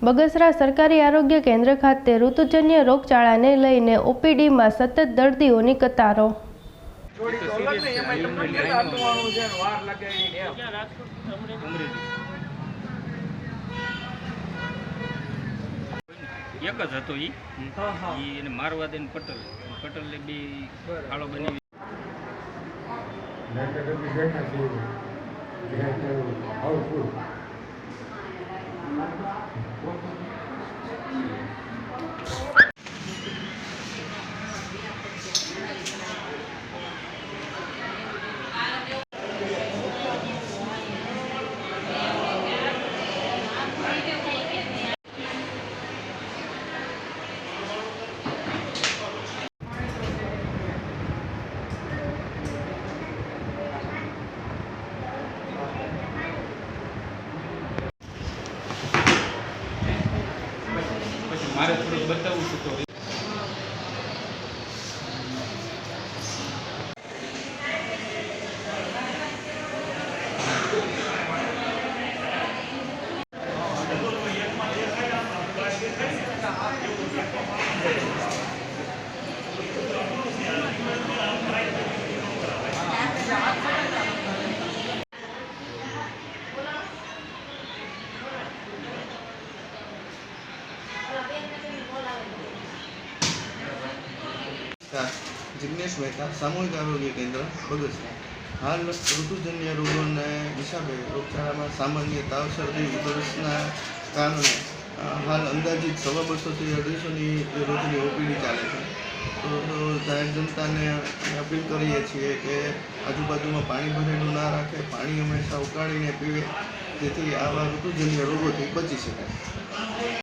બગસરા સરકારી આરોગ્ય કેન્દ્ર ખાતે ઋતુજન્ય રોગચાળાને લઈને ઓપીડીમાં સતત દર્દીઓની કતારો। એક જ હતો ઈ એને મારવા દે પટેલે બી ખાડો બનાવી मारे थोड़ा बताऊँ तो जिग्नेश मेहता सामूहिक आरोग्य केन्द्र बगसरा। हाल ऋतुजन्य रोगों ने हिसाबे रोगचाळा में सामान्य ताव शरदी उधरसना कारणे हाल अंदाजित 250 થી 250 रोजनी ओपीडी चाले है। तो जाहिर जनता ने अपील करीए छीए कि आजूबाजू में पानी भरेलू ना राखे, पानी हमेशा उकाळीने पीवे, जेथी आवा ऋतुजन्य रोगोथी बची शकाय।